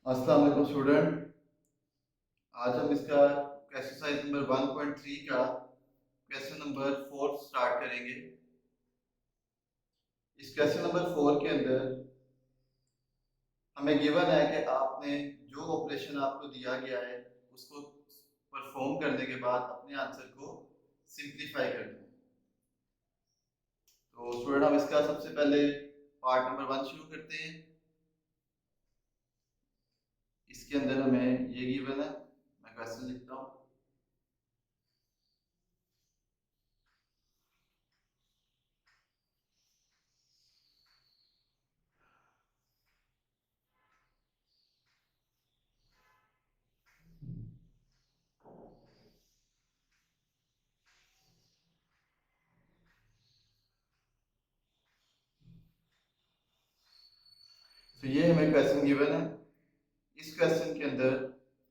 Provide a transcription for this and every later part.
अस्सलाम वालेकुम स्टूडेंट। आज हम इसका एक्सरसाइज नंबर 1.3 का क्वेश्चन नंबर 4 स्टार्ट करेंगे। इस क्वेश्चन नंबर 4 के अंदर हमें गिवन है कि आपने जो ऑपरेशन आपको दिया गया है उसको परफॉर्म करने के बाद अपने आंसर को सिंप्लीफाई करना है। तो स्टूडेंट हम इसका सबसे पहले पार्ट नंबर 1 शुरू करते हैं। इसके अंदर हमें ये गिवन है, मैं क्वेश्चन लिखता हूँ। तो ये हमें क्वेश्चन गिवन है। इस क्वेश्चन के अंदर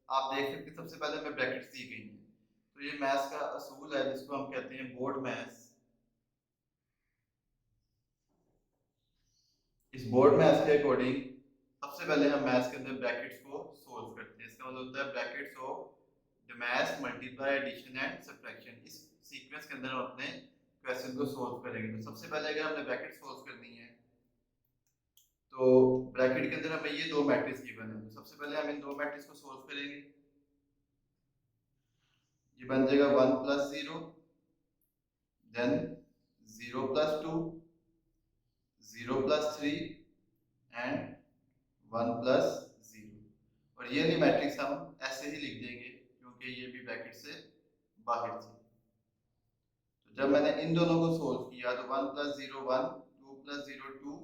आप देख सकते हैं सबसे पहले हमें ब्रैकेट्स दी गई हैं। तो ये मैथ्स का असूल है जिसको हम कहते हैं बोर्ड मैथ्स। इस बोर्ड मैथ्स के अकॉर्डिंग सबसे पहले हम मैथ्स के अंदर ब्रैकेट्स को सोल्व करते हैं। इसका मतलब होता है brackets of the maths multiply addition and subtraction. इस सीक्वेंस के अंदर हम अपने क्वेश्चन को सोल्व करेंगे। तो सबसे पहले अगर हमने ब्रैकेट सोल्व करनी है तो ब्रैकेट के अंदर हमें ये दो मैट्रिक्स गिवन है। तो सबसे पहले हम इन दो मैट्रिक्स को सोल्व करेंगे। ये बन जाएगा 1 + 0, देन 0 + 2, 0 + 3 एंड 1 + 0। और ये वाली मैट्रिक्स हम ऐसे ही लिख देंगे क्योंकि ये भी ब्रैकेट से बाहर थी। तो जब मैंने इन दोनों को सोल्व किया तो 1 + 0 1, 2 + 0 2,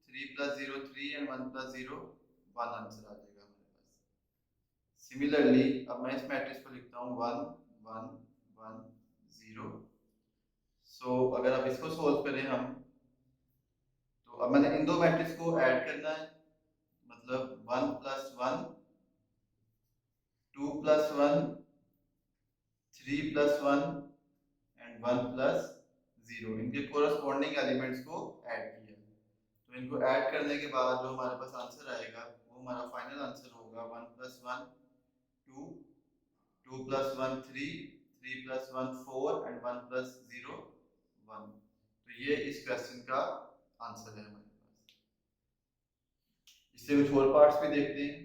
3 + 0 3 एंड 1 + 0 1 आंसर आ जाएगा हमारे पास। सिमिलरली अब मैं इस मैट्रिक्स को लिखता हूँ 1 1 1 0। सो अगर अब इसको सोल्व करें हम तो अब मैंने इन दो मैट्रिक्स को ऐड करना है। मतलब 1 + 1, 2 + 1, 3 + 1 एंड 1 + 0 इनके कोरस्पॉन्डिंग एलिमेंट्स को ऐड किया। तो इनको ऐड करने के बाद जो हमारे पास आंसर आएगा वो हमारा फाइनल आंसर होगा 1 + 1 2, 2 + 1 3, 3 + 1 4 एंड 1 + 0 1। तो ये इस क्वेश्चन का आंसर है हमारे पास। इससे कुछ और पार्ट्स भी देखते हैं।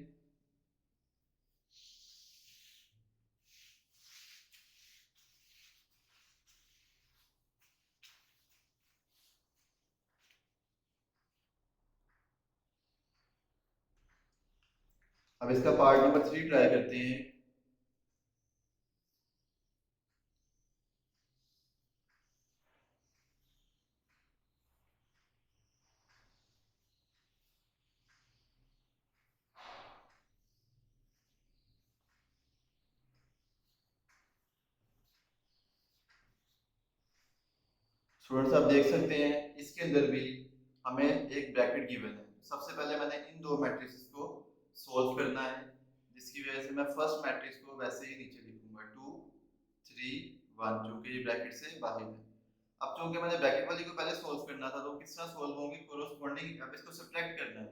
अब इसका पार्ट नंबर 3 ट्राई करते हैं। स्टूडेंट्स आप देख सकते हैं इसके अंदर भी हमें एक ब्रैकेट गिवन है। सबसे पहले मैंने इन दो मैट्रिक्स को सोल्व करना है जिसकी वजह से मैं फर्स्ट मैट्रिक्स को वैसे ही नीचे लिखूंगा 2 3 1 जो कि ये ब्रैकेट से बाहर है। अब चूंकि मैंने ब्रैकेट वाली को पहले सोल्व करना था तो किस तरह सोल्व होंगे, कोरोस्पोंडिंग। अब इसको सब्ट्रैक्ट करना है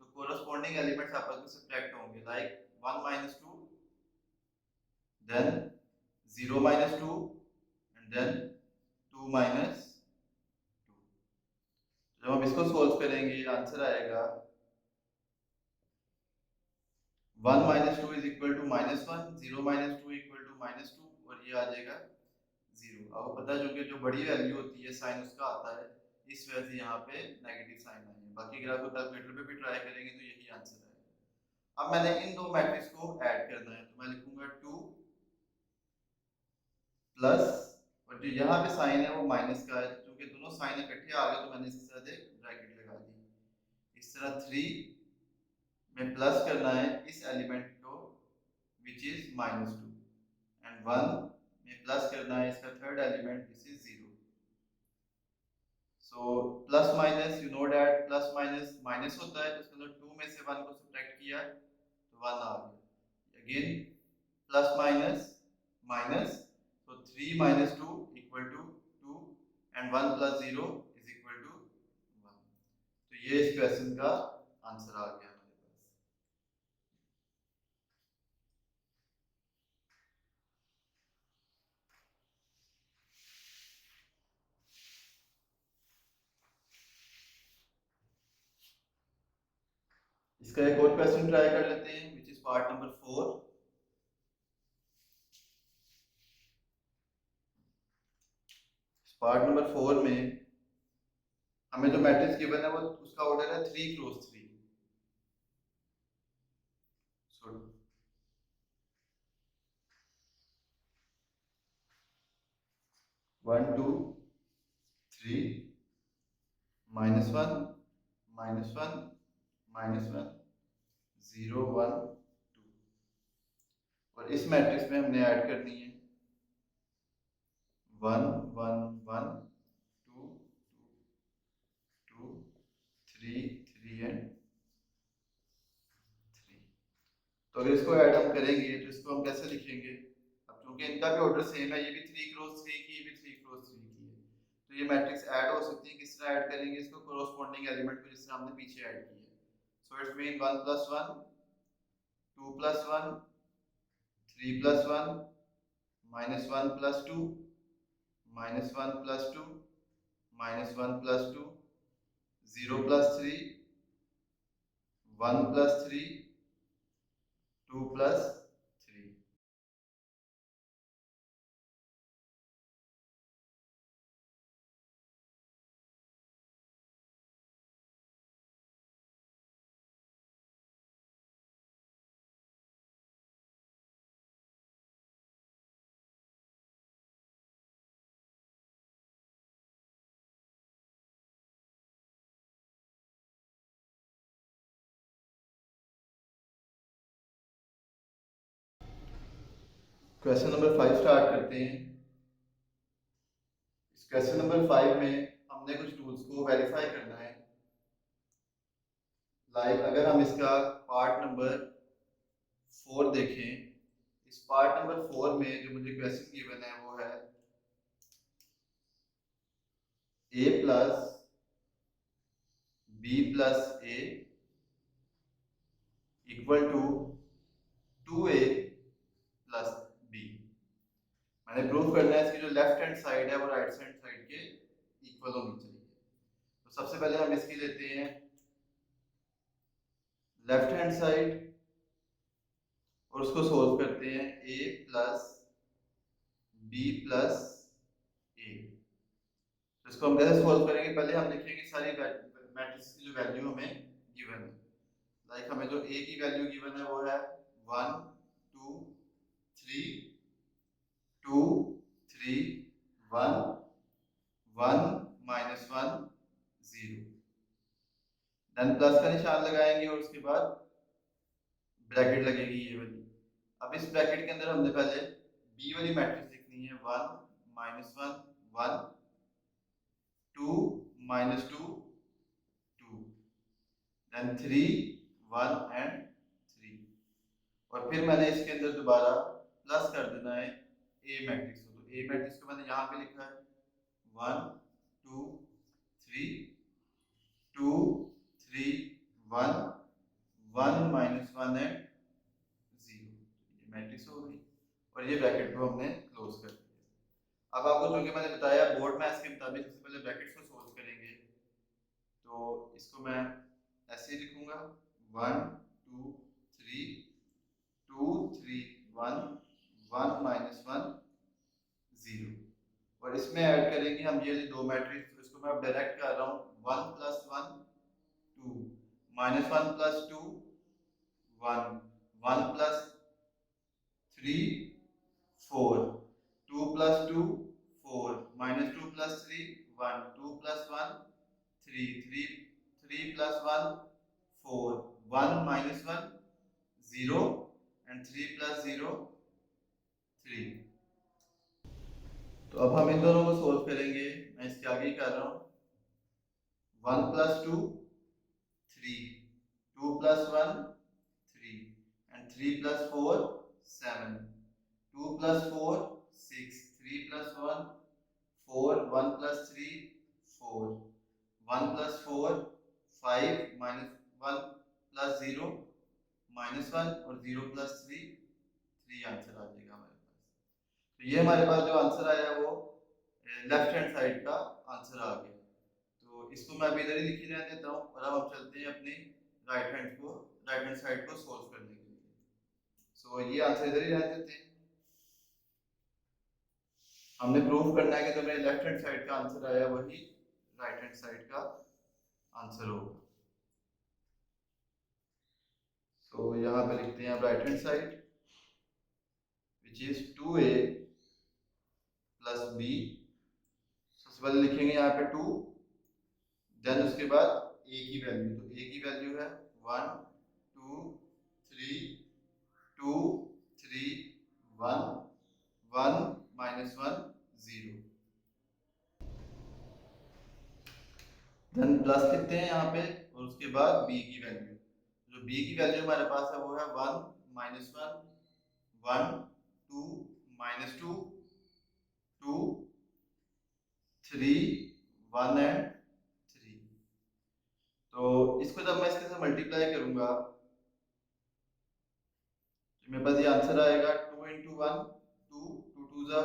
तो कोरोस्पोंडिंग एलिमेंट्स आपस में सब्ट्रैक्ट होंगे। Like 1 - 2, then 0 - 2 and then 2 - 2। जब हम इसको सोल्व करेंगे आंसर आएगा 1 - 2 = -1, 0 - 2 = -2 और ये आ जाएगा 0। आपको पता है जो बड़ी वैल्यू होती है साइन उसका आता है, इस वजह से यहाँ पे नेगेटिव साइन आई है। बाकी अगर आपको कैलकुलेटर पे भी ट्राई करेंगे तो यही आंसर आएगा। अब मैंने इन दो मैट्रिक्स को ऐड करना है तो मैं लिखूंगा 2 प्लस, और जो यहाँ पे साइन है वो माइनस का है क्योंकि दोनों साइन इकट्ठे आ गए तो मैंने इसके साथ एक ब्रैकेट लगा दी। इस तरह 3 में प्लस करना है इस एलिमेंट को विच इज -2 एंड 1 में प्लस करना है इसका third element which is 0। So plus minus you know that plus minus minus होता है तो इसका मतलब 2 में से 1 को सब्ट्रैक्ट किया तो 1 आ गया। Again plus minus minus, so 3 - 2 = 2 and 1 + 0 is equal to 1। तो ये इस क्वेश्चन का आंसर आ गया हमारे पास। इसका एक और क्वेश्चन ट्राई कर लेते हैं, which is part number 4। Part number 4 में हमें जो मैट्रिक्स गिवन है वो उसका ऑर्डर है 3 क्रॉस 3। सो 1 2 3 -1 -1 -1 0 1 2, और इस मैट्रिक्स में हमने ऐड करनी है 1 1 1 2 2 3 3 एंड 3। तो अगर इसको ऐड हम करेंगे तो इसको हम कैसे लिखेंगे? अब क्योंकि इनका भी ऑर्डर सेम है, ये भी 3 क्रॉस 3 की, ये भी 3 क्रॉस 3 की है, तो ये मैट्रिक्स ऐड हो सकती है। किस तरह ऐड करेंगे इसको? कोरोस्पोंडिंग एलिमेंट को जिस तरह हमने पीछे ऐड किया है। So it's mean 1 + 1 2 + 1 3 + 1 -1 + 2 -1 + 2 -1 + 2 0 + 3 1 + 3 2 + 3। Question number 5 start करते हैं। इस क्वेश्चन नंबर 5 में हमने कुछ टूल्स को वेरीफाई करना है। अगर हम इसका पार्ट नंबर 4 देखें, इस पार्ट नंबर 4 में जो मुझे क्वेश्चन गिवन है वो है a + b + a = 2a + b। मैंने प्रूव करना है इसकी जो लेफ्ट हैंड साइड है वो राइट हैंड साइड के इक्वल होनी चाहिए। तो सबसे पहले हम इसकी लेते हैं लेफ्ट हैंड साइड और उसको सोल्व करते हैं a + b + a। तो इसको हम कैसे सोल्व करेंगे? पहले हम लिखेंगे सारी मैट्रिक्स की जो वैल्यू हमें गिवन है। हमें जो a की वैल्यू गिवन है वो है 1 2 3 2 3 1 1 -1 0। देन प्लस का निशान लगाएंगे और उसके बाद ब्रैकेट लगेगी ये वाली। अब इस ब्रैकेट के अंदर हमने पहले b वाली मैट्रिक्स लिखनी है 1 -1 1 2 -2 2, देन 3 1 एंड 3, और फिर मैंने इसके अंदर दोबारा प्लस कर देना है ए मैट्रिक्स को। तो ए मैट्रिक्स को मैंने यहाँ पे लिखा है 1 2 3 2 3 1 1 -1 एंड 0। ये मैट्रिक्स हो गई और ये ब्रैकेट को हमने क्लोज कर दिया। अब आपको जो कि मैंने बताया बोर्ड मैथ्स के मुताबिक सबसे पहले ब्रैकेट्स को सोल्व करेंगे। तो इसको मैं ऐसे ही लिखूंगा 1 2 3 2 3 1 1 -1 0, और इसमें ऐड करेंगे हम ये दो मैट्रिक्स। तो इसको मैं अब डायरेक्ट कर रहा हूँ 1 + 1 2 -1 + 2 1 1 + 3 4 2 + 2 4 -2 + 3 1 2 + 1 3 3 3 + 1 4 1 -1 0 and 3 + 0 3। तो अब हम इन दोनों को सोल्व करेंगे। मैं इसके आगे ही कर रहा हूँ 1 + 2 3 2 + 1 3 and 3 + 4 7 2 + 4 6 3 + 1 4 1 + 3 4 1 + 4 5 -1 + 0 -1 और 0 + 3 3 आंसर आ जाएगा हमारे पास। तो ये हमारे पास जो आंसर आया वो लेफ्ट हैंड साइड का आंसर आ गया। तो इसको मैं अभी इधर ही लिख ही रहने देता हूँ और अब हम चलते हैं अपनी राइट हैंड साइड को सोल्व करने के लिए। सो ये आंसर इधर ही रहने देते हैं। हमने प्रूव करना है कि जो मेरे लेफ्ट हैंड साइड का आंसर आया वही राइट हैंड साइड का आंसर होगा। सो यहाँ पे लिखते हैं अब right hand side which is 2a plus b। सबसे पहले लिखेंगे यहाँ पे 2, देन उसके बाद a की वैल्यू, तो a की वैल्यू है 1 2 3 2 3 1 1 माइनस 1 0, देन प्लस लिखते हैं यहाँ पे और उसके बाद b की वैल्यू, जो b की वैल्यू हमारे पास है वो है 1 माइनस 1 1 2 माइनस 2 2 3 1 एंड 3। तो इसको जब मैं इसके साथ मल्टीप्लाई करूंगा तो मेरे पास ये आंसर आएगा 2 इंटू 1 2 2 2 जा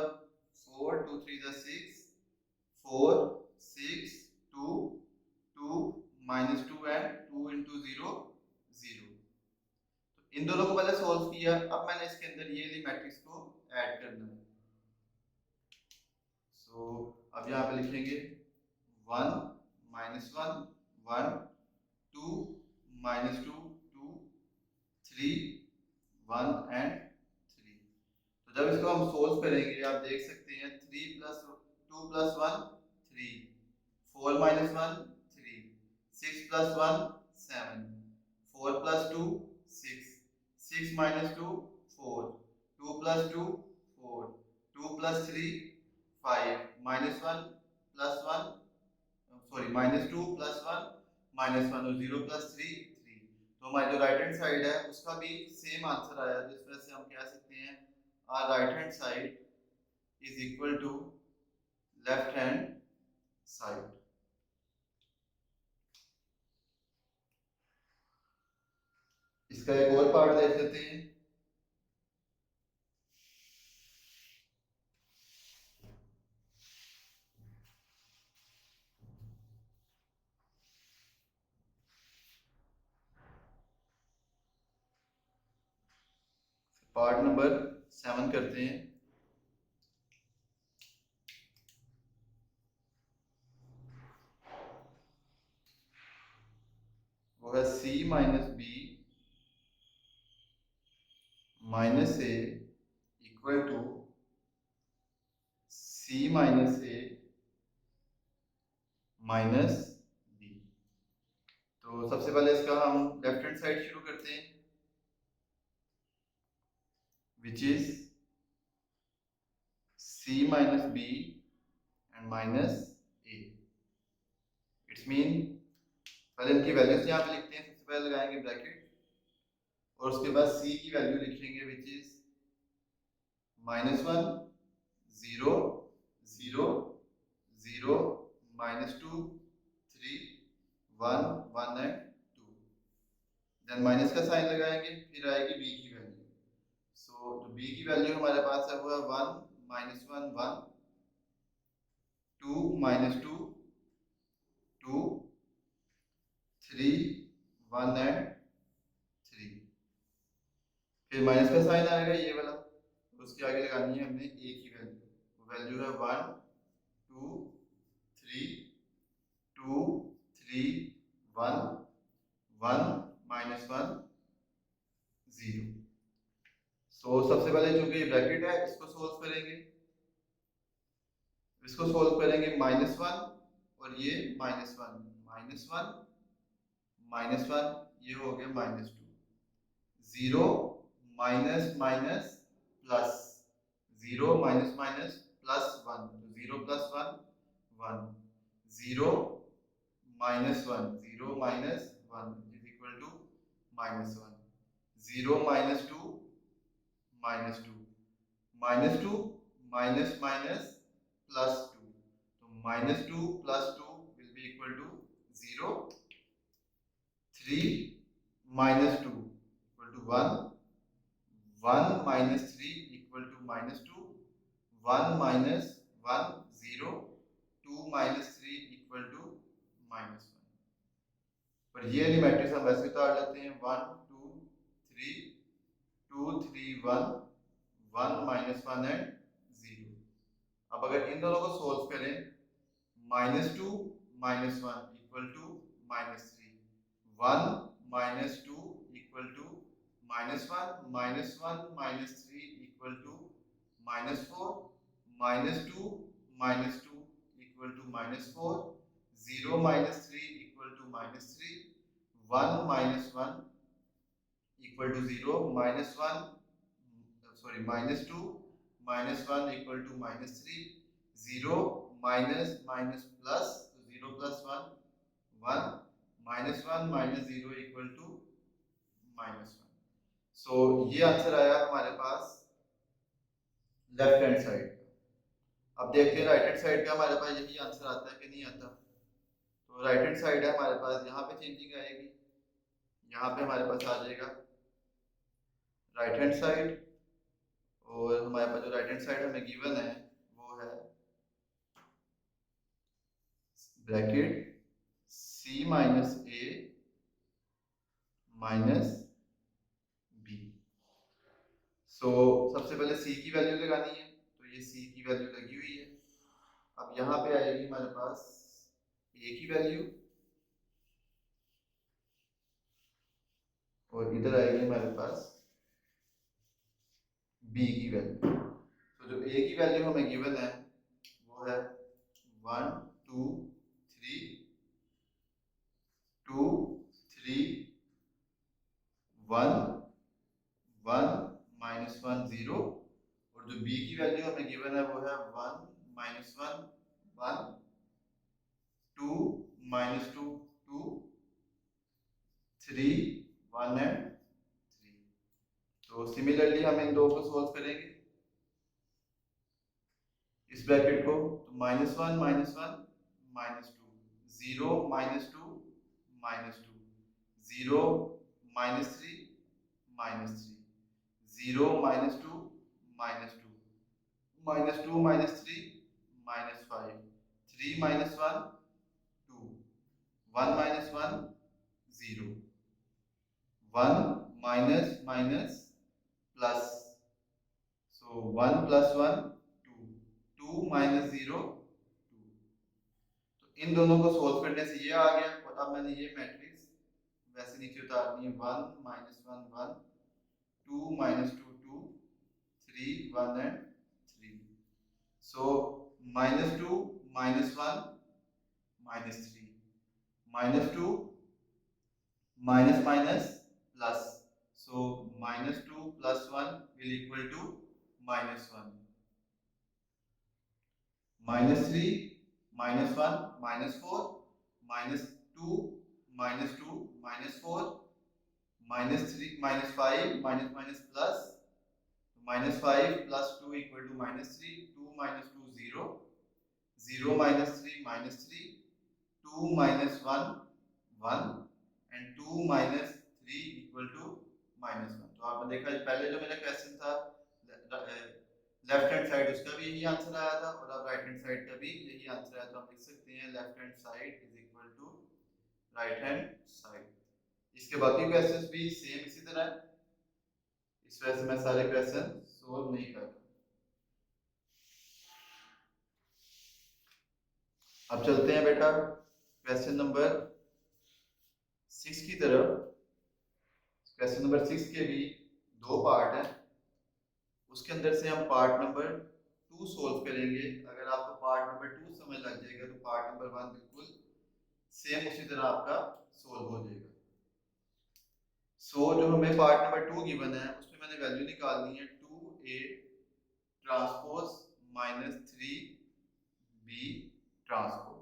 4 2 3 जा 6 4 6 2 2 माइनस 2 एंड 2 इंटू 0 0। तो इन दोनों को पहले सोल्व किया, अब मैंने इसके अंदर ये वाली मैट्रिक्स को ऐड करना है। सो अब यहाँ पे लिखेंगे 1 माइनस 1 1 2 माइनस 2 2 3 1 एंड 3। तो जब इसको हम सोल्व करेंगे आप देख सकते हैं 3 plus 2 plus 1 3 4 minus 1 3 6 plus 1 7 4 plus 2 6 6 minus 2 4 2 plus 2 4 2 plus 3 5 minus 1 plus 1 sorry minus 2 plus 1 minus 1 और 0 प्लस 3 3। तो हमारी जो राइट हैंड साइड है उसका भी सेम आंसर आया, तो इस वजह से हम कह सकते हैं our right hand side is equal to left hand side। इसका एक और पार्ट देख लेते हैं। पार्ट नंबर 7 करते हैं। वो है c minus B minus A equal to c minus A minus B. तो सबसे पहले इसका हम लेफ्ट हैंड साइड शुरू करते हैं which is c minus B and minus A. It's mean पहले इनकी वैल्यूज यहाँ पे लिखते हैं, सबसे पहले लगाएंगे ब्रैकेट और उसके बाद c की वैल्यू लिखेंगे which is minus 1 0 0 0 minus 2 3 1 1 and 2, then minus का साइन लगाएंगे, फिर आएगी b की वैल्यू। सो जो b की वैल्यू हमारे पास है वो है 1 माइनस 1 1 2 माइनस 2 2 3 1 एंड 3, फिर माइनस का साइन आएगा ये वाला, उसके आगे लगानी है हमने a की वैल्यू, वो वैल्यू है 1 2 3 2 3 1 1 माइनस 1 0। सो सबसे पहले जो कि ब्रैकेट है इसको सोल्व करेंगे, माइनस 1 और ये माइनस 1 माइनस 1 माइनस 1, ये हो गया minus 2 0 minus minus plus 0 minus minus plus 1, तो 0 plus 1 1 0 minus 1 0 minus 1 is equal to minus 1 0 minus 2 minus 2 minus 2 minus minus plus 2, तो minus 2 plus 2 will be equal to 0 3 minus 2 equal to 1 1 minus 3 equal to minus 2 1 minus 1 0 2 minus 3 equal to minus 1। और ये वाली matrix हम वैसे उतार लेते हैं 1 2 3 2 3 1 1 -1 and 0। अब अगर इन दोनों को सोल्व करें, -2 -1 equal to -3, 1 -2 equal to -1 -1 -3 equal to -4, -2 -2 equal to -4, 0 -3 equal to -3, 1 -1 equal to 0, -1 sorry -2 -1 equal to -3, 0 minus minus plus, तो 0 प्लस 1 1, -1 -0 इक्वल टू -1। सो ये आंसर आया हमारे पास लेफ्ट हैंड साइड का। अब देखते हैं राइट हैंड साइड का हमारे पास यही आंसर आता है कि नहीं आता। तो राइट हैंड साइड है हमारे पास, यहाँ पे चेंजिंग आएगी, यहाँ पे हमारे पास आ जाएगा राइट हैंड साइड, और हमारे पास जो राइट हैंड साइड हमें गिवन है वो है bracket c minus a minus b। सो सबसे पहले c की वैल्यू लगानी है, तो ये c की वैल्यू लगी हुई है। अब यहाँ पे आएगी हमारे पास a की वैल्यू, और इधर आएगी हमारे पास b की वैल्यू। तो जो a की वैल्यू हमें गिवन है वो है 1 2 3 2 3 1 1 -1 0, और जो b की वैल्यू हमें गिवन है वो है 1 -1 1 2 -2 2 3 1 एंड 3। तो सिमिलरली हम इन दो को सोल्व करेंगे इस ब्रैकेट को, तो -1 -1 -2 0 -2 -2 0 -3 -3 0 -2 -2 -2 -3 -5 3 -1 2 1 -1 0 1 minus minus plus, so 1 plus 1 2 2 minus 0 2। तो इन दोनों को सोल्व करने से ये आ गया, और अब मैंने ये मैट्रिक्स वैसे नीचे उतारनी है 1 -1 1 2 -2 2 3 1 and 3। So -2 -1 -3 -2 minus minus plus, so -2 plus 1 will equal to -1, -3 -1 -4 -2 -2 -4 -3 -5 minus plus, -5 plus 2 equal to -3, 2 minus 2 0, 0 minus 3 -3, 2 minus 1 1 and 2 minus 3 equal to -1। तो आपने देखा पहले जो मेरा क्वेश्चन था लेफ्ट हैंड साइड, उसका भी यही आंसर आया था, और अब राइट हैंड साइड का भी यही आंसर आया। तो हम लिख सकते हैं left hand side is equal to right hand side. इसके बाकी क्वेश्चंस भी सेम इसी तरह है, इस वजह से मैं सारे क्वेश्चन सोल्व नहीं कर रहा। अब चलते हैं बेटा क्वेश्चन नंबर 6 की तरफ। क्वेश्चन नंबर 6 के भी दो पार्ट हैं, उसके अंदर से हम पार्ट नंबर 2 सोल्व करेंगे। अगर आपको पार्ट नंबर 2 समझ लग जाएगा तो पार्ट नंबर 1 बिल्कुल सेम उसी तरह आपका सोल्व हो जाएगा। सो जो हमें पार्ट नंबर 2 गिवन है उसमें मैंने वैल्यू निकालनी है 2a transpose minus 3b transpose,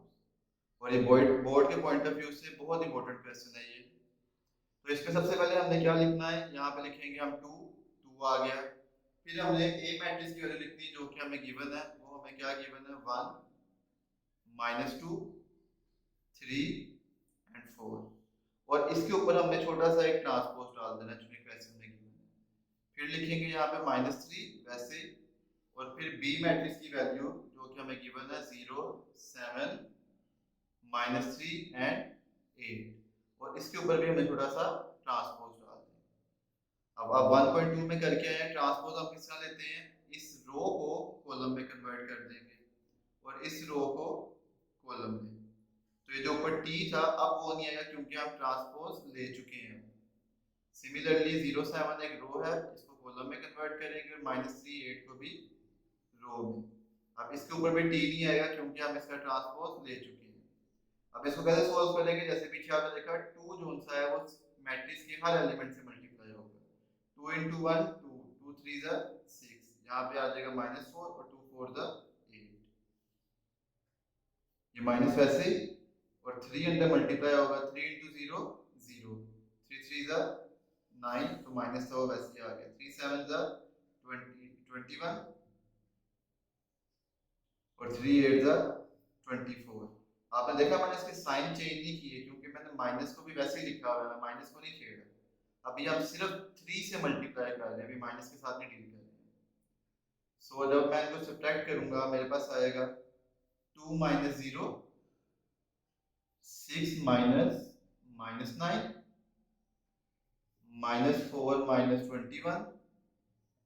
और ये बोर्ड के पॉइंट ऑफ व्यू से बहुत इंपॉर्टेंट क्वेश्चन है ये। तो इसमें सबसे पहले हमने क्या लिखना है, यहाँ पे लिखेंगे हम 2 2 आ गया। फिर हमने ए मैट्रिक्स की वैल्यू लिखनी जो कि हमें गिवन है, वो हमें क्या गिवन है 1 -2 3 एंड 4, और इसके ऊपर हमने छोटा सा एक ट्रांसपोज डाल देना जो कि क्वेश्चन में गिवन है। फिर लिखेंगे यहाँ पे -3 वैसे, और फिर बी मैट्रिक्स की वैल्यू जो कि हमें गिवन है 0 7 -3 एंड 8, और इसके ऊपर भी हमें थोड़ा सा ट्रांसपोज डाल दें। अब आप 1.2 में करके आए, ट्रांसपोज हम किस तरह लेते हैं, इस रो को कॉलम में कन्वर्ट कर देंगे और इस रो को कॉलम में। तो ये जो ऊपर टी था अब वो नहीं आएगा क्योंकि हम ट्रांसपोज ले चुके हैं। सिमिलरली 0 7 एक रो है, इसको कॉलम में कन्वर्ट करेंगे और -3 8 को भी रो में। अब इसके ऊपर भी टी नहीं आएगा क्योंकि हम इसका ट्रांसपोज ले चुके हैं। अब इसको कैसे सॉल्व करेंगे, जैसे पीछे आपने देखा 2 जो सा है वो मैट्रिक्स के हर एलिमेंट से मल्टीप्लाई होगा। 2 into 1 2, 2 3 जा 6, यहाँ पे आ जाएगा -4 और 2 4 जा 8, ये माइनस वैसे ही, और 3 अंदर मल्टीप्लाई होगा, 3 into 0 0, 3 3 जा 9, तो माइनस तो वैसे ही आ गया, 3 7 जा 21 और 3 8 जा 24। आपने देखा मैंने इसके साइन चेंज नहीं किए क्योंकि मैंने माइनस को भी वैसे ही लिखा हुआ है, माइनस को नहीं छेड़ा। अभी हम सिर्फ 3 से मल्टीप्लाई कर रहे हैं, अभी माइनस के साथ नहीं डील कर रहे हैं। सो जब मैं इनको सब्ट्रैक्ट करूंगा मेरे पास आएगा 2 - 0 6 - -9 -4 - 21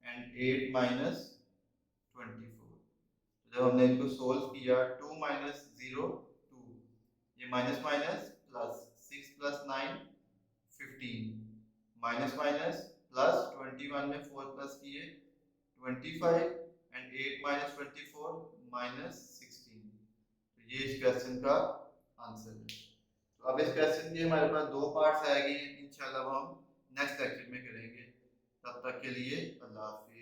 एंड 8 - 24। जब हमने इनको सोल्व किया 2 - 0 2, ये minus minus plus 6 + 9 15, minus minus plus 21 में 4 प्लस किए 25 एंड 8 - 24 -16। तो ये इस क्वेश्चन का आंसर है। तो अब इस क्वेश्चन के हमारे पास 2 पार्ट्स आएंगे, इंशाल्लाह हम नेक्स्ट लेक्चर में करेंगे। तब तक के लिए अल्लाह हाफिज़।